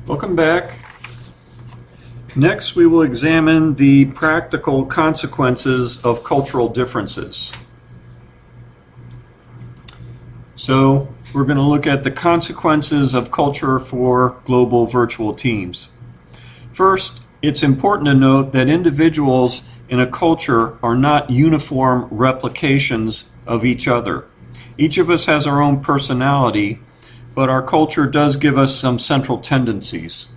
Welcome back. Next, we will examine the practical consequences of cultural differences. So, we're going to look at the consequences of culture for global virtual teams. First, it's important to note that individuals in a culture are not uniform replications of each other. Each of us has our own personality, but our culture does give us some central tendencies.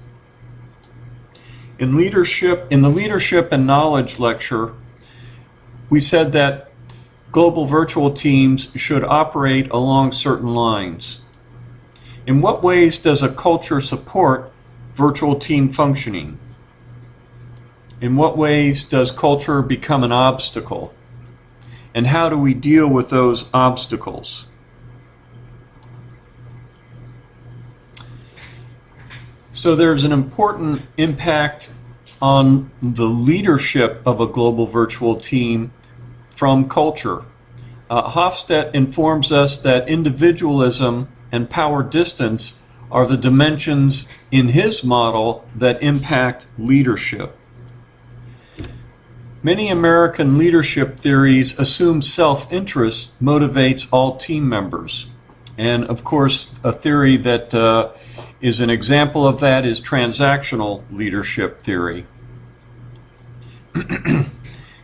In the Leadership and Knowledge lecture, we said that global virtual teams should operate along certain lines. In what ways does a culture support virtual team functioning? In what ways does culture become an obstacle? And how do we deal with those obstacles? So there's an important impact on the leadership of a global virtual team from culture. Hofstede informs us that individualism and power distance are the dimensions in his model that impact leadership. Many American leadership theories assume self-interest motivates all team members. And of course, a theory that is an example of that is transactional leadership theory.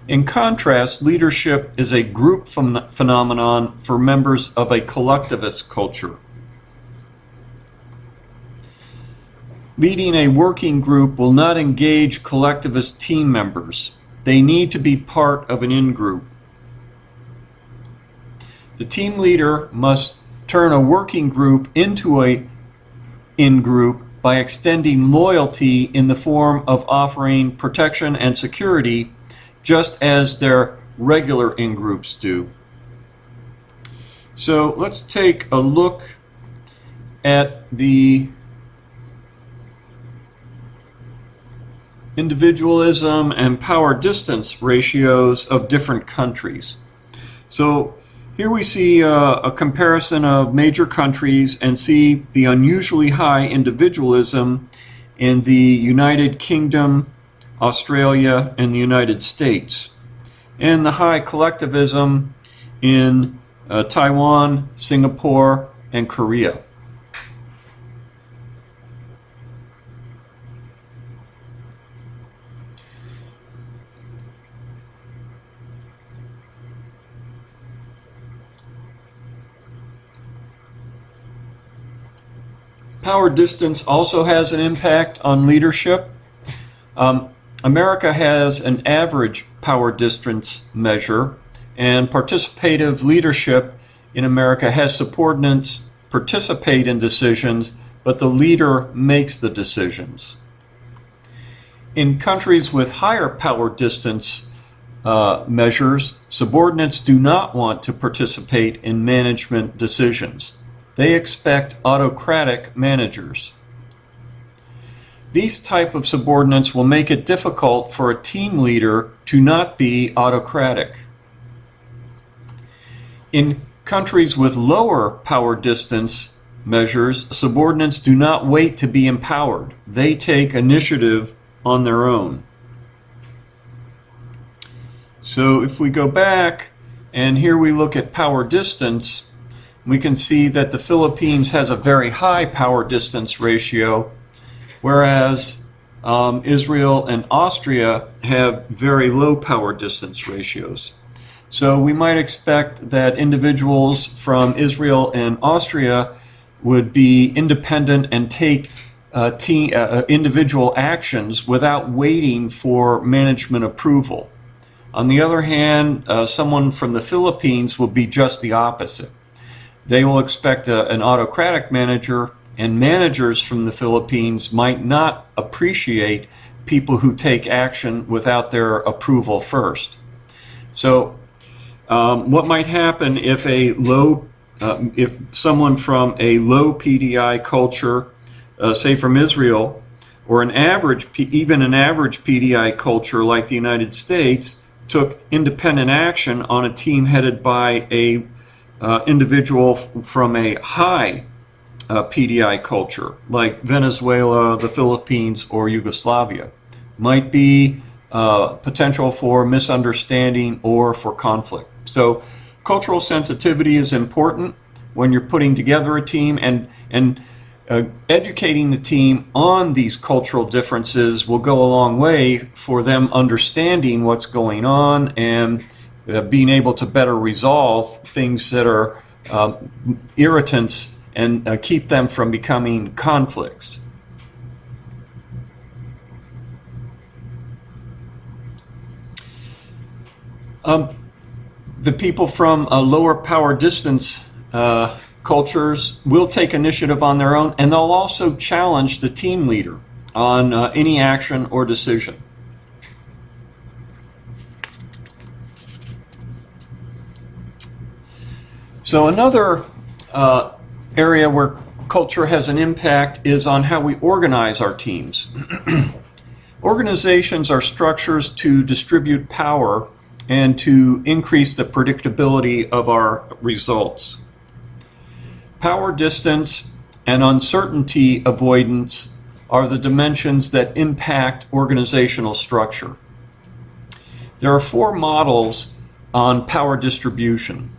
In contrast, leadership is a group phenomenon for members of a collectivist culture. Leading a working group will not engage collectivist team members. They need to be part of an in-group. The team leader must turn a working group into a in-group by extending loyalty in the form of offering protection and security, just as their regular in-groups do. So let's take a look at the individualism and power distance ratios of different countries. So here we see a comparison of major countries and see the unusually high individualism in the United Kingdom, Australia, and the United States, and the high collectivism in Taiwan, Singapore, and Korea. Power distance also has an impact on leadership. America has an average power distance measure, and participative leadership in America has subordinates participate in decisions, but the leader makes the decisions. In countries with higher power distance measures, subordinates do not want to participate in management decisions. They expect autocratic managers. These type of subordinates will make it difficult for a team leader to not be autocratic. In countries with lower power distance measures, subordinates do not wait to be empowered. They take initiative on their own. So if we go back, and here we look at power distance, we can see that the Philippines has a very high power distance ratio, whereas Israel and Austria have very low power distance ratios. So we might expect that individuals from Israel and Austria would be independent and take individual actions without waiting for management approval. On the other hand, someone from the Philippines will be just the opposite. They will expect an autocratic manager, and managers from the Philippines might not appreciate people who take action without their approval first. So what might happen if if someone from a low PDI culture, say from Israel, or even an average PDI culture like the United States, took independent action on a team headed by a individual from a high PDI culture, like Venezuela, the Philippines, or Yugoslavia. Might be potential for misunderstanding or for conflict. So cultural sensitivity is important when you're putting together a team, and educating the team on these cultural differences will go a long way for them understanding what's going on and being able to better resolve things that are irritants and keep them from becoming conflicts. The people from lower power distance cultures will take initiative on their own, and they'll also challenge the team leader on any action or decision. So another area where culture has an impact is on how we organize our teams. Organizations are structures to distribute power and to increase the predictability of our results. Power distance and uncertainty avoidance are the dimensions that impact organizational structure. There are 4 models on power distribution.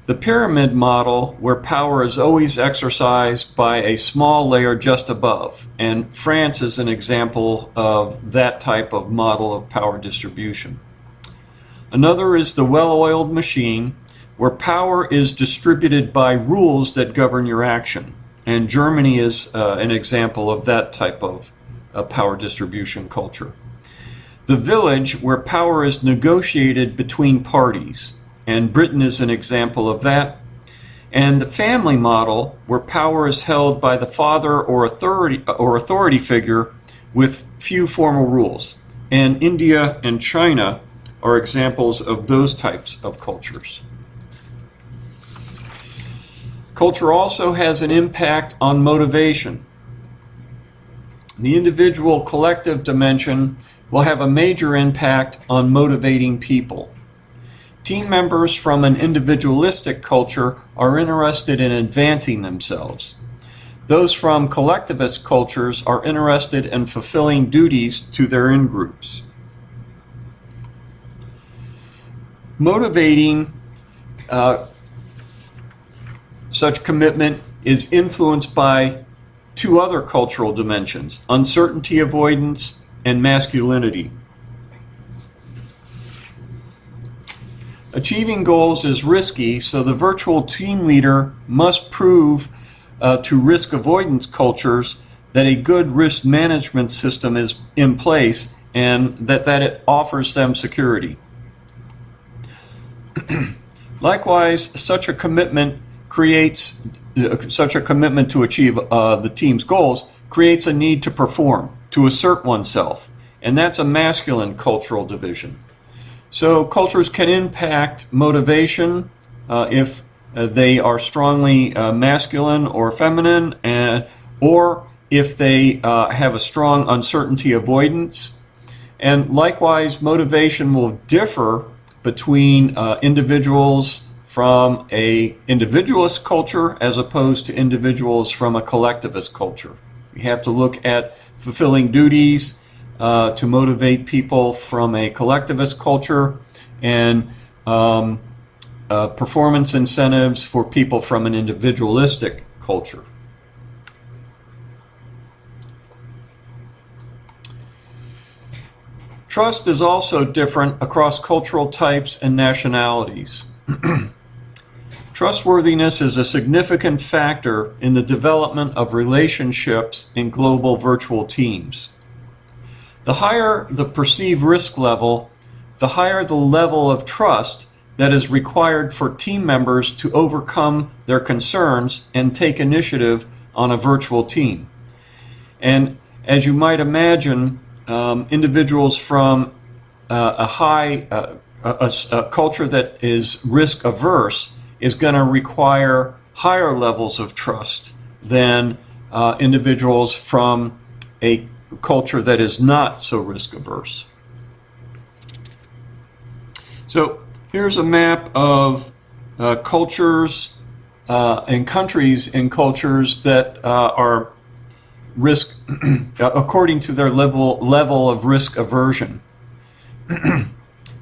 The pyramid model, where power is always exercised by a small layer just above, and France is an example of that type of model of power distribution. Another is the well-oiled machine, where power is distributed by rules that govern your action, and Germany is an example of that type of power distribution culture. The village, where power is negotiated between parties, and Britain is an example of that. And the family model, where power is held by the father or authority figure with few formal rules. And India and China are examples of those types of cultures. Culture also has an impact on motivation. The individual collective dimension will have a major impact on motivating people. Team members from an individualistic culture are interested in advancing themselves. Those from collectivist cultures are interested in fulfilling duties to their in-groups. Motivating such commitment is influenced by 2 other cultural dimensions: uncertainty avoidance and masculinity. Achieving goals is risky, so the virtual team leader must prove to risk avoidance cultures that a good risk management system is in place and that it offers them security. Likewise, such a commitment to achieve the team's goals creates a need to perform, to assert oneself, and that's a masculine cultural division. So cultures can impact motivation if they are strongly masculine or feminine, or if they have a strong uncertainty avoidance. And likewise, motivation will differ between individuals from an individualist culture as opposed to individuals from a collectivist culture. You have to look at fulfilling duties to motivate people from a collectivist culture, and performance incentives for people from an individualistic culture. Trust is also different across cultural types and nationalities. Trustworthiness is a significant factor in the development of relationships in global virtual teams. The higher the perceived risk level, the higher the level of trust that is required for team members to overcome their concerns and take initiative on a virtual team. And as you might imagine, individuals from a culture that is risk averse is going to require higher levels of trust than individuals from a culture that is not so risk averse. So here's a map of cultures in countries in cultures that are risk according to their level of risk aversion.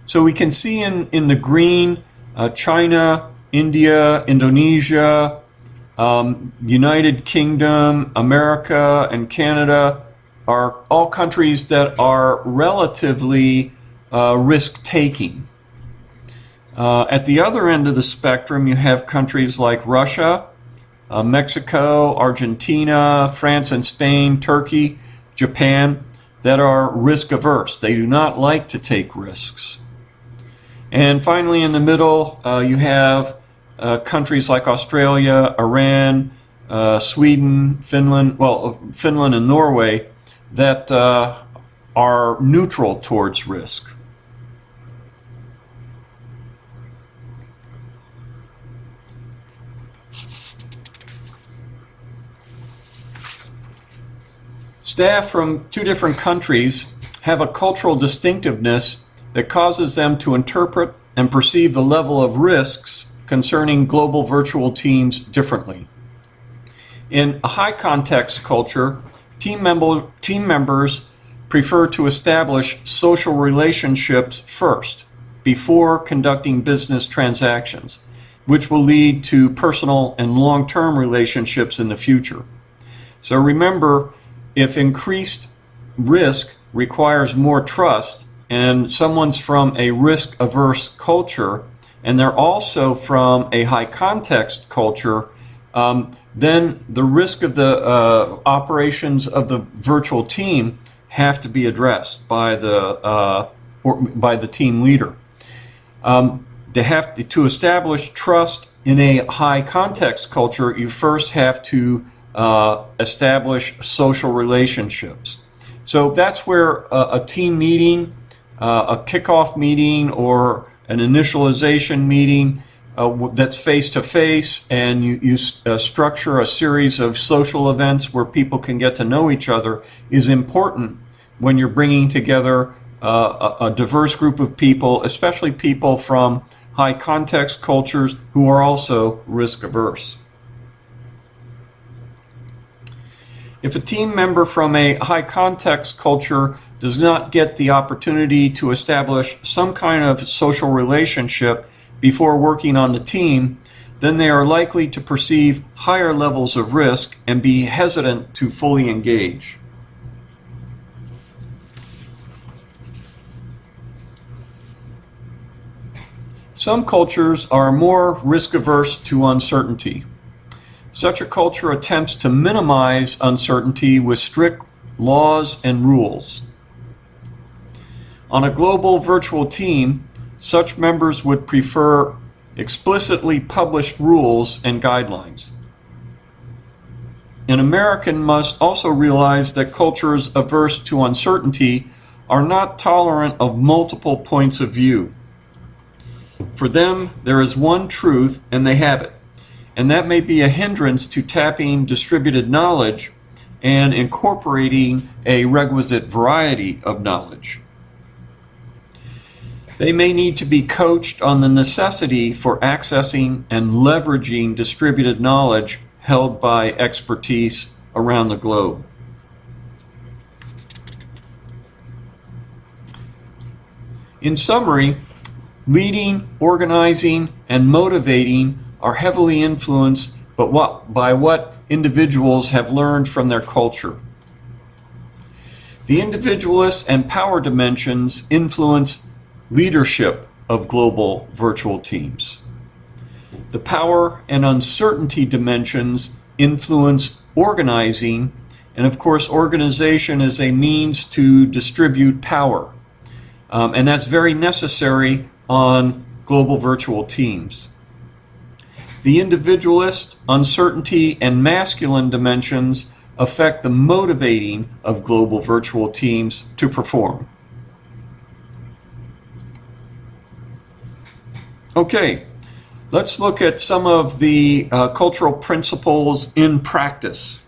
So we can see in the green China, India, Indonesia, United Kingdom, America, and Canada are all countries that are relatively risk-taking. At the other end of the spectrum, you have countries like Russia, Mexico, Argentina, France and Spain, Turkey, Japan, that are risk-averse. They do not like to take risks. And finally, in the middle, you have countries like Australia, Iran, Sweden, Finland and Norway that are neutral towards risk. Staff from two different countries have a cultural distinctiveness that causes them to interpret and perceive the level of risks concerning global virtual teams differently. In a high context culture, team members prefer to establish social relationships first, before conducting business transactions, which will lead to personal and long-term relationships in the future. So remember, if increased risk requires more trust, and someone's from a risk-averse culture, and they're also from a high-context culture, then the risk of the operations of the virtual team have to be addressed by the team leader. They have to establish trust in a high-context culture. You first have to establish social relationships. So that's where a team meeting, a kickoff meeting, or an initialization meeting that's face-to-face, and you structure a series of social events where people can get to know each other, is important when you're bringing together a diverse group of people, especially people from high context cultures who are also risk averse. If a team member from a high context culture does not get the opportunity to establish some kind of social relationship before working on the team, then they are likely to perceive higher levels of risk and be hesitant to fully engage. Some cultures are more risk averse to uncertainty. Such a culture attempts to minimize uncertainty with strict laws and rules. On a global virtual team, such members would prefer explicitly published rules and guidelines. An American must also realize that cultures averse to uncertainty are not tolerant of multiple points of view. For them, there is one truth and they have it. And that may be a hindrance to tapping distributed knowledge and incorporating a requisite variety of knowledge. They may need to be coached on the necessity for accessing and leveraging distributed knowledge held by expertise around the globe. In summary, leading, organizing, and motivating are heavily influenced by what individuals have learned from their culture. The individualist and power dimensions influence leadership of global virtual teams. The power and uncertainty dimensions influence organizing, and of course organization is a means to distribute power. And that's very necessary on global virtual teams. The individualist, uncertainty, and masculine dimensions affect the motivating of global virtual teams to perform. Okay, let's look at some of the cultural principles in practice.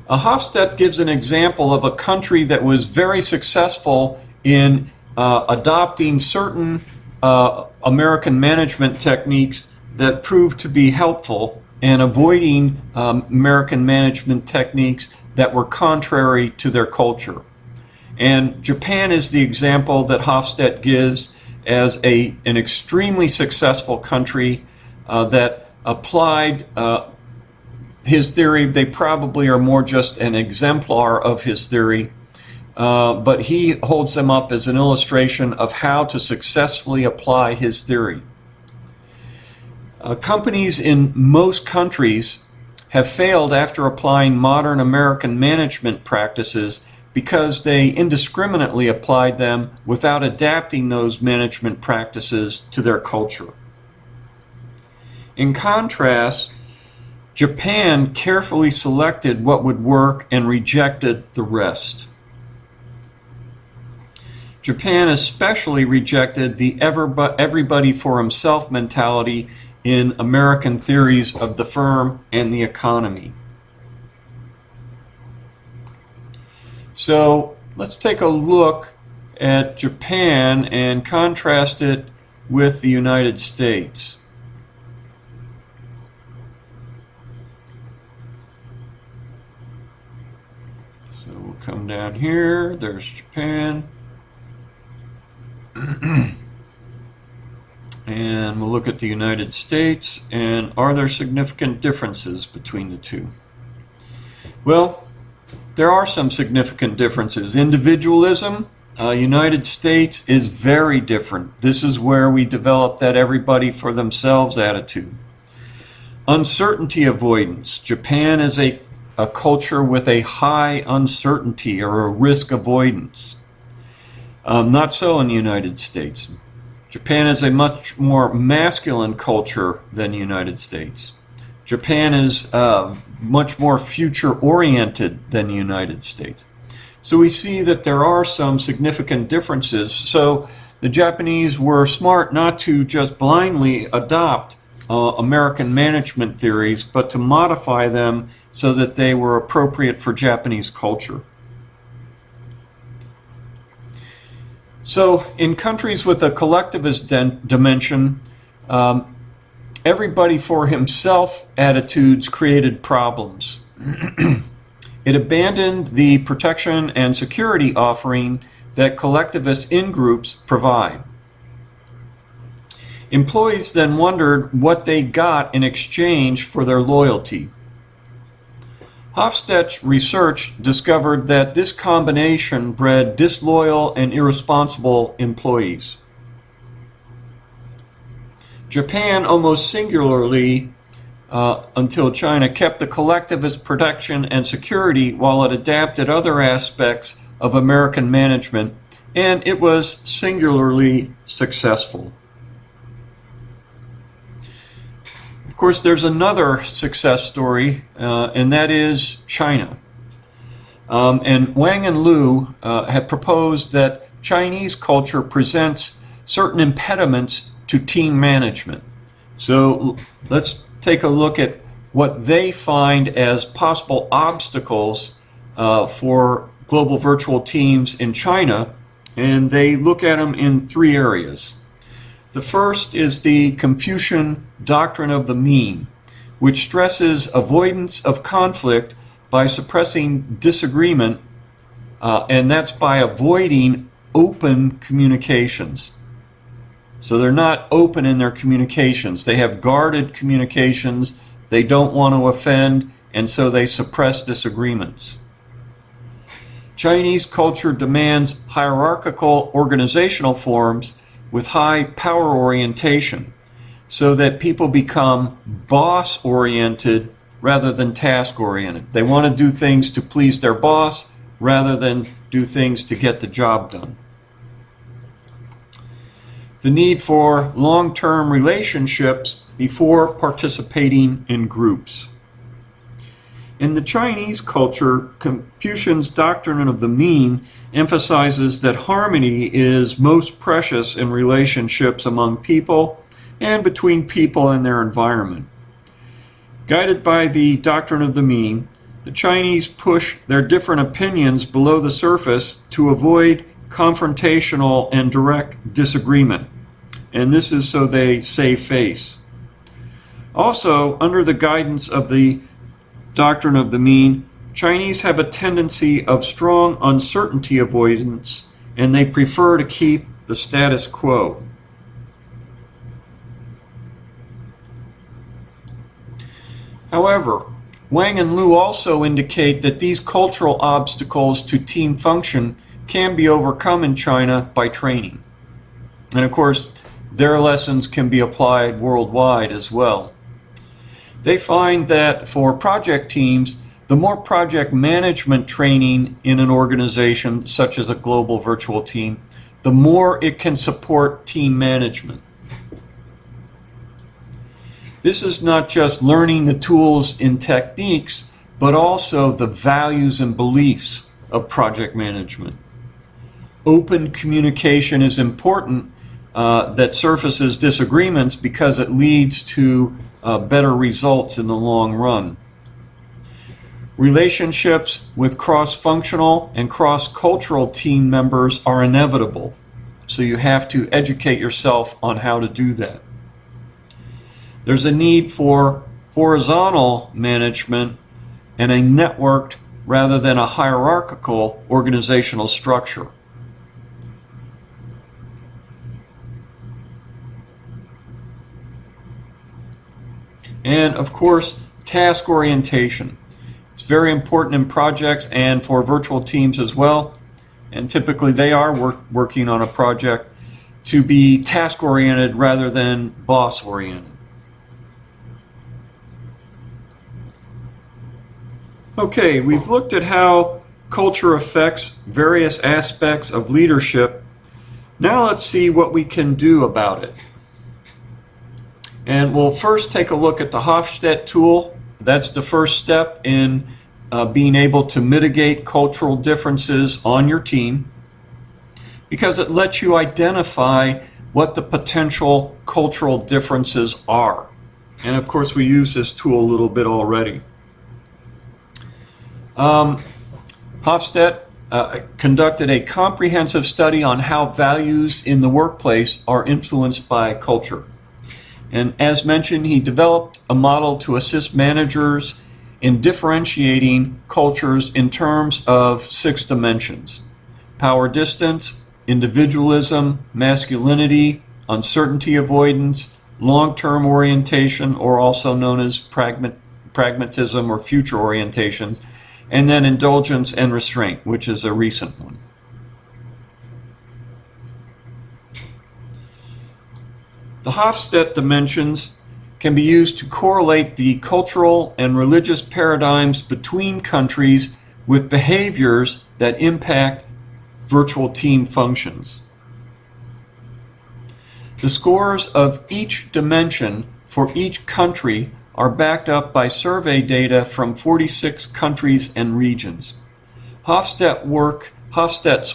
Hofstede gives an example of a country that was very successful in adopting certain American management techniques that proved to be helpful and avoiding American management techniques that were contrary to their culture. And Japan is the example that Hofstede gives as an extremely successful country that applied his theory. They probably are more just an exemplar of his theory, but he holds them up as an illustration of how to successfully apply his theory. Companies in most countries have failed after applying modern American management practices because they indiscriminately applied them without adapting those management practices to their culture. In contrast, Japan carefully selected what would work and rejected the rest. Japan especially rejected the everybody for himself mentality in American theories of the firm and the economy. So let's take a look at Japan and contrast it with the United States. So we'll come down here, there's Japan. And we'll look at the United States, and are there significant differences between the two? Well, there are some significant differences. Individualism, United States is very different. This is where we develop that everybody for themselves attitude. Uncertainty avoidance. Japan is a culture with a high uncertainty or a risk avoidance. Not so in the United States. Japan is a much more masculine culture than the United States. Japan is much more future-oriented than the United States. So we see that there are some significant differences. So the Japanese were smart not to just blindly adopt American management theories, but to modify them so that they were appropriate for Japanese culture. So in countries with a collectivist dimension, everybody for himself attitudes created problems. It abandoned the protection and security offering that collectivist in-groups provide. Employees then wondered what they got in exchange for their loyalty. Hofstede's research discovered that this combination bred disloyal and irresponsible employees. Japan, almost singularly until China, kept the collectivist protection and security while it adapted other aspects of American management, and it was singularly successful. Of course, there's another success story, and that is China. And Wang and Liu have proposed that Chinese culture presents certain impediments to team management. So let's take a look at what they find as possible obstacles for global virtual teams in China, and they look at them in three areas. The first is the Confucian doctrine of the mean, which stresses avoidance of conflict by suppressing disagreement, and that's by avoiding open communications. So they're not open in their communications. They have guarded communications. They don't want to offend, and so they suppress disagreements. Chinese culture demands hierarchical organizational forms with high power orientation, so that people become boss-oriented rather than task-oriented. They want to do things to please their boss rather than do things to get the job done. The need for long-term relationships before participating in groups. In the Chinese culture, Confucian's doctrine of the mean emphasizes that harmony is most precious in relationships among people and between people and their environment. Guided by the doctrine of the mean, the Chinese push their different opinions below the surface to avoid confrontational and direct disagreement. and this is so they save face. Also, under the guidance of the doctrine of the mean, Chinese have a tendency of strong uncertainty avoidance, and they prefer to keep the status quo. However, Wang and Liu also indicate that these cultural obstacles to team function can be overcome in China by training. And of course, their lessons can be applied worldwide as well. They find that for project teams, the more project management training in an organization, such as a global virtual team, the more it can support team management. This is not just learning the tools and techniques, but also the values and beliefs of project management. Open communication is important that surfaces disagreements because it leads to better results in the long run. Relationships with cross-functional and cross-cultural team members are inevitable, so you have to educate yourself on how to do that. There's a need for horizontal management and a networked rather than a hierarchical organizational structure. And of course, task orientation. It's very important in projects and for virtual teams as well. And typically they are working on a project to be task oriented rather than boss oriented. Okay, we've looked at how culture affects various aspects of leadership. Now let's see what we can do about it. And we'll first take a look at the Hofstede tool. That's the first step in being able to mitigate cultural differences on your team, because it lets you identify what the potential cultural differences are. And of course, we use this tool a little bit already. Hofstede conducted a comprehensive study on how values in the workplace are influenced by culture. And as mentioned, he developed a model to assist managers in differentiating cultures in terms of 6 dimensions: power distance, individualism, masculinity, uncertainty avoidance, long-term orientation, or also known as pragmatism or future orientations, and then indulgence and restraint, which is a recent one. The Hofstede dimensions can be used to correlate the cultural and religious paradigms between countries with behaviors that impact virtual team functions. The scores of each dimension for each country are backed up by survey data from 46 countries and regions. Hofstede's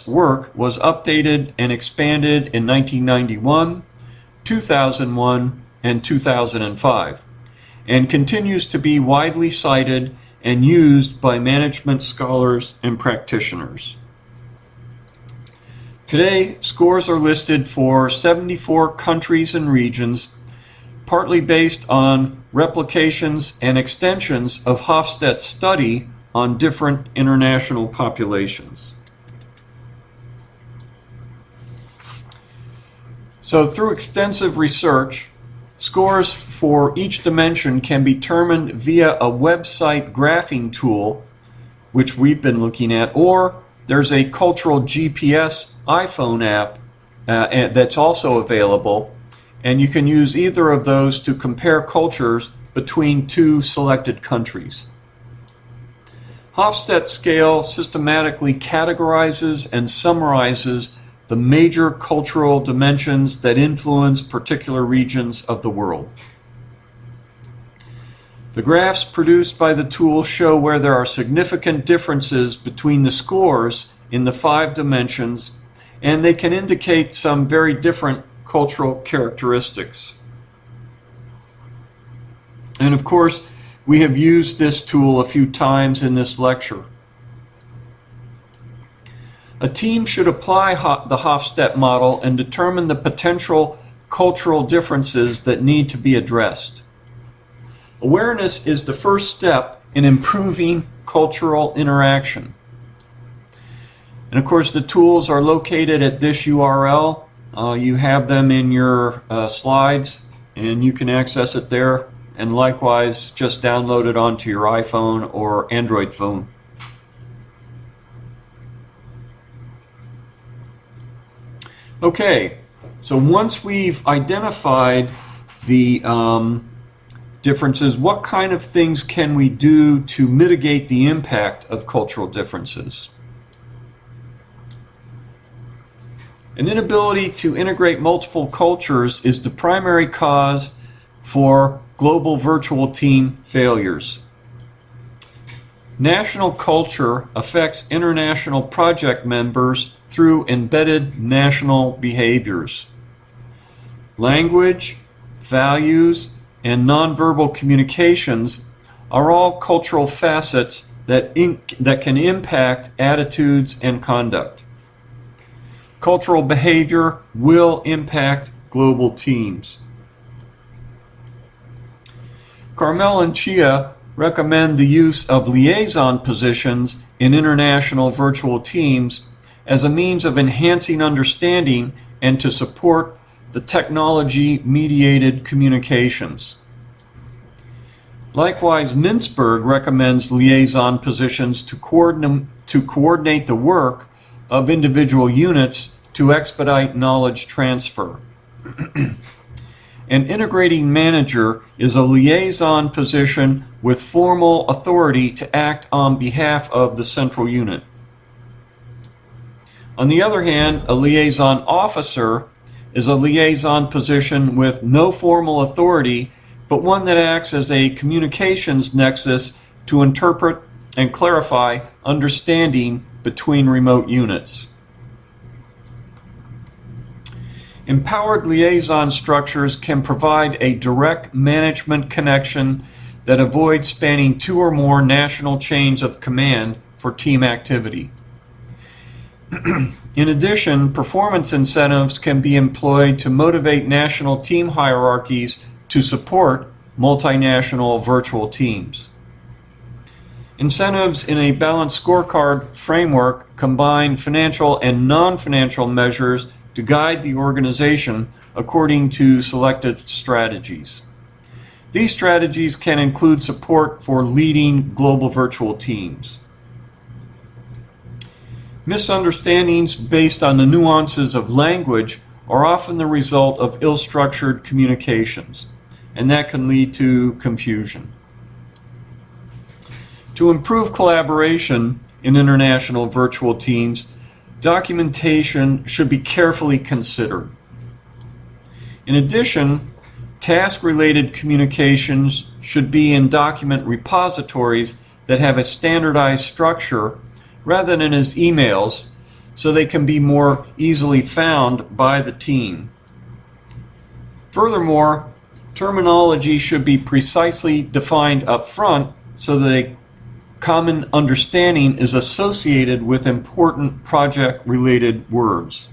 work was updated and expanded in 1991, 2001, and 2005, and continues to be widely cited and used by management scholars and practitioners. Today, scores are listed for 74 countries and regions, partly based on replications and extensions of Hofstede's study on different international populations. So through extensive research, scores for each dimension can be determined via a website graphing tool, which we've been looking at, or there's a cultural GPS iPhone app that's also available, and you can use either of those to compare cultures between 2 selected countries. Hofstede's scale systematically categorizes and summarizes the major cultural dimensions that influence particular regions of the world. The graphs produced by the tool show where there are significant differences between the scores in the 5 dimensions, and they can indicate some very different cultural characteristics. And of course, we have used this tool a few times in this lecture. A team should apply the Hofstede model and determine the potential cultural differences that need to be addressed. Awareness is the first step in improving cultural interaction. And of course, the tools are located at this URL. You have them in your slides, and you can access it there. And likewise, just download it onto your iPhone or Android phone. Okay, so once we've identified the differences, what kind of things can we do to mitigate the impact of cultural differences? An inability to integrate multiple cultures is the primary cause for global virtual team failures. National culture affects international project members through embedded national behaviors. Language, values, and nonverbal communications are all cultural facets that can impact attitudes and conduct. Cultural behavior will impact global teams. Carmel and Chia recommend the use of liaison positions in international virtual teams as a means of enhancing understanding and to support the technology-mediated communications. Likewise, Mintzberg recommends liaison positions to coordinate the work of individual units to expedite knowledge transfer. An integrating manager is a liaison position with formal authority to act on behalf of the central unit. On the other hand, a liaison officer is a liaison position with no formal authority, but one that acts as a communications nexus to interpret and clarify understanding between remote units. Empowered liaison structures can provide a direct management connection that avoids spanning two or more national chains of command for team activity. In addition, performance incentives can be employed to motivate national team hierarchies to support multinational virtual teams. Incentives in a balanced scorecard framework combine financial and non-financial measures to guide the organization according to selected strategies. These strategies can include support for leading global virtual teams. Misunderstandings based on the nuances of language are often the result of ill-structured communications, and that can lead to confusion. To improve collaboration in international virtual teams, documentation should be carefully considered. In addition, task-related communications should be in document repositories that have a standardized structure rather than as emails, so they can be more easily found by the team. Furthermore, terminology should be precisely defined up front so that a common understanding is associated with important project-related words.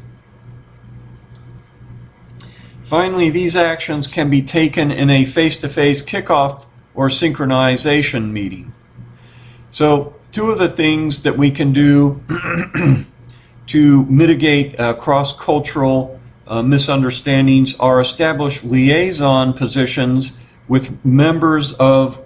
Finally, these actions can be taken in a face-to-face kickoff or synchronization meeting. So, two of the things that we can do to mitigate cross-cultural misunderstandings are establish liaison positions with members of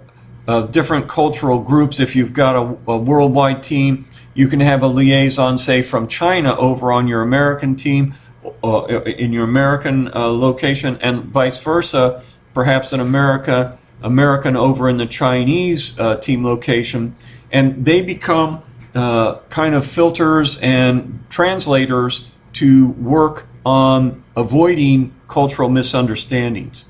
different cultural groups. If you've got a worldwide team, you can have a liaison, say, from China over on your American team, in your American location, and vice versa, perhaps an American over in the Chinese team location, and they become kind of filters and translators to work on avoiding cultural misunderstandings.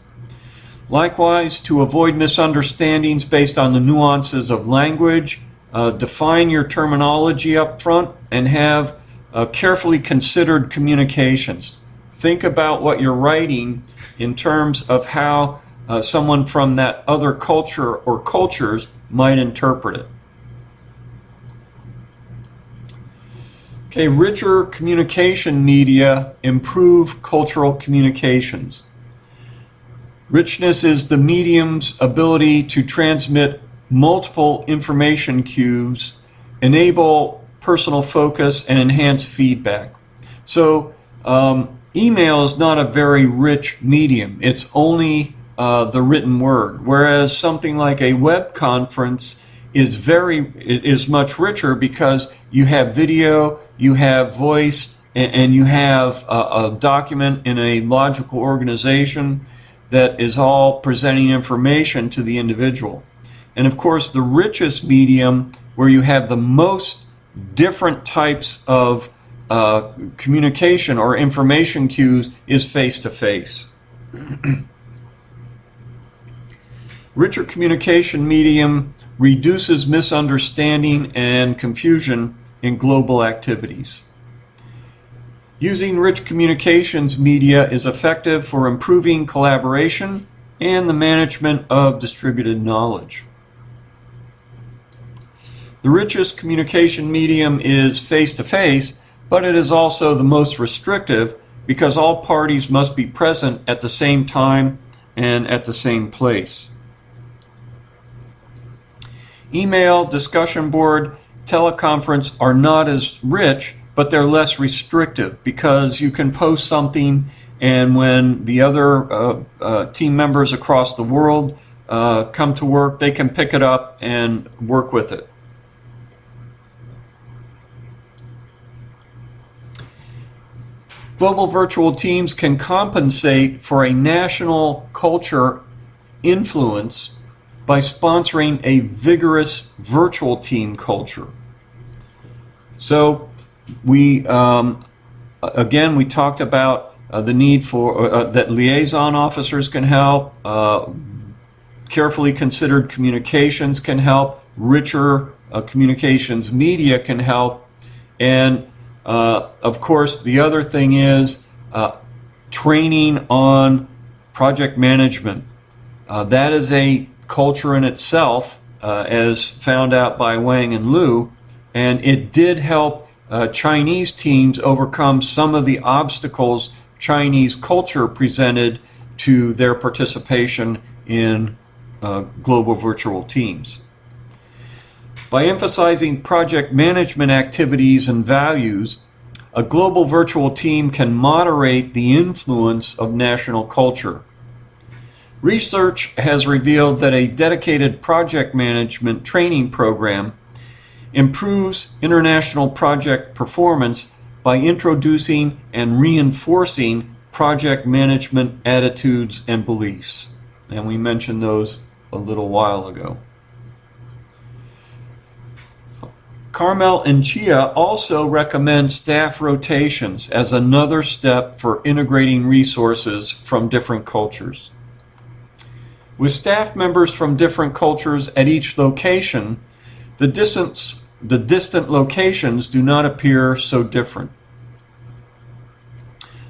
Likewise, to avoid misunderstandings based on the nuances of language, define your terminology up front and have carefully considered communications. Think about what you're writing in terms of how someone from that other culture or cultures might interpret it. Okay, richer communication media improve cultural communications. Richness is the medium's ability to transmit multiple information cues, enable personal focus, and enhance feedback. So email is not a very rich medium. It's only the written word, whereas something like a web conference is much richer because you have video, you have voice, and you have a document in a logical organization that is all presenting information to the individual. And of course, the richest medium where you have the most different types of communication or information cues is face-to-face. Richer communication medium reduces misunderstanding and confusion in global activities. Using rich communications media is effective for improving collaboration and the management of distributed knowledge. The richest communication medium is face-to-face, but it is also the most restrictive because all parties must be present at the same time and at the same place. Email, discussion board, teleconference are not as rich, but they're less restrictive because you can post something, and when the other team members across the world come to work, they can pick it up and work with it. Global virtual teams can compensate for a national culture influence by sponsoring a vigorous virtual team culture. So we talked about the need for that liaison officers can help, carefully considered communications can help, richer communications media can help, and of course the other thing is training on project management. That is a culture in itself, as found out by Wang and Liu, and it did help Chinese teams overcome some of the obstacles Chinese culture presented to their participation in global virtual teams. By emphasizing project management activities and values, a global virtual team can moderate the influence of national culture. Research has revealed that a dedicated project management training program improves international project performance by introducing and reinforcing project management attitudes and beliefs. And we mentioned those a little while ago. Carmel and Chia also recommend staff rotations as another step for integrating resources from different cultures. With staff members from different cultures at each location, the distant locations do not appear so different.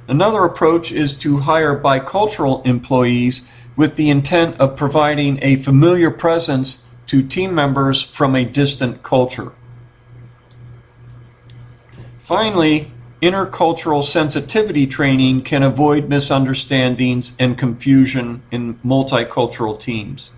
Another approach is to hire bicultural employees with the intent of providing a familiar presence to team members from a distant culture. Finally, intercultural sensitivity training can avoid misunderstandings and confusion in multicultural teams.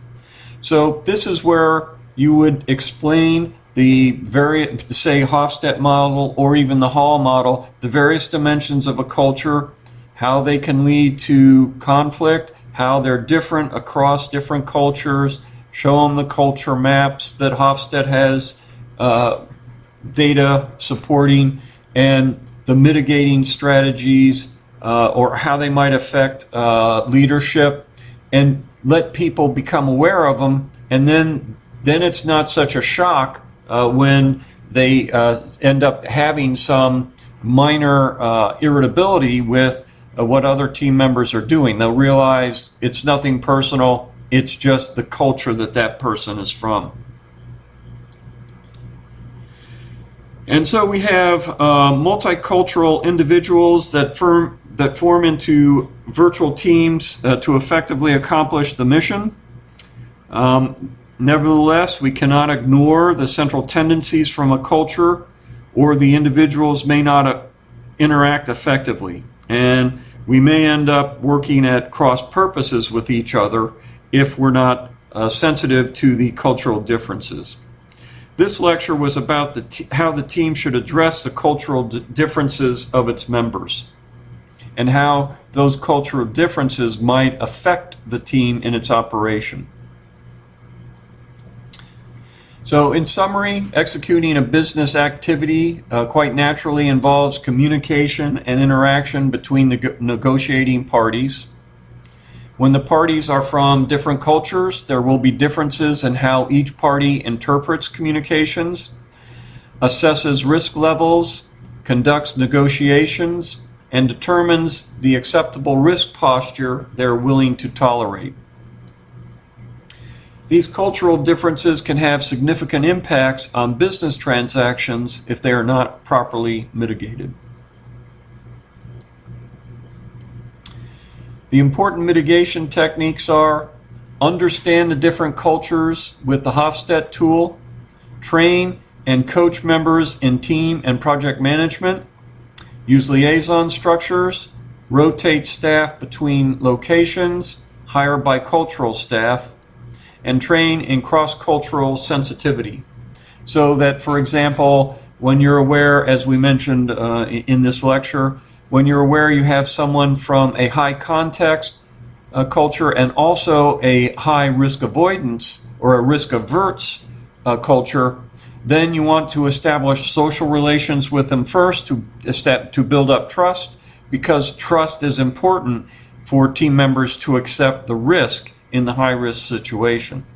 So this is where you would explain the various, say, Hofstede model or even the Hall model, the various dimensions of a culture, how they can lead to conflict, how they're different across different cultures, show them the culture maps that Hofstede has data supporting, and the mitigating strategies or how they might affect leadership, and let people become aware of them, and then it's not such a shock when they end up having some minor irritability with what other team members are doing. They'll realize it's nothing personal, it's just the culture that person is from. And so we have multicultural individuals that form into virtual teams to effectively accomplish the mission. Nevertheless, we cannot ignore the central tendencies from a culture, or the individuals may not interact effectively. And We may end up working at cross purposes with each other if we're not sensitive to the cultural differences. This lecture was about how the team should address the cultural differences of its members and how those cultural differences might affect the team in its operation. So in summary, executing a business activity quite naturally involves communication and interaction between the negotiating parties. When the parties are from different cultures, there will be differences in how each party interprets communications, assesses risk levels, conducts negotiations, and determines the acceptable risk posture they're willing to tolerate. These cultural differences can have significant impacts on business transactions if they are not properly mitigated. The important mitigation techniques are: understand the different cultures with the Hofstede tool, train and coach members in team and project management, use liaison structures, rotate staff between locations, hire bicultural staff, and train in cross-cultural sensitivity. So that, for example, when you're aware, as we mentioned in this lecture, when you're aware you have someone from a high context culture and also a high risk avoidance or a risk averse culture, then you want to establish social relations with them first to build up trust, because trust is important for team members to accept the risk in the high risk situation.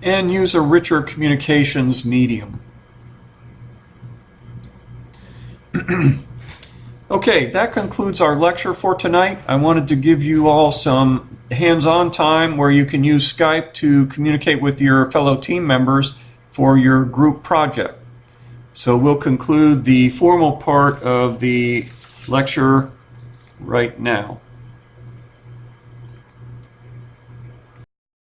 And use a richer communications medium. Okay, that concludes our lecture for tonight. I wanted to give you all some hands-on time where you can use Skype to communicate with your fellow team members for your group project. So we'll conclude the formal part of the lecture right now.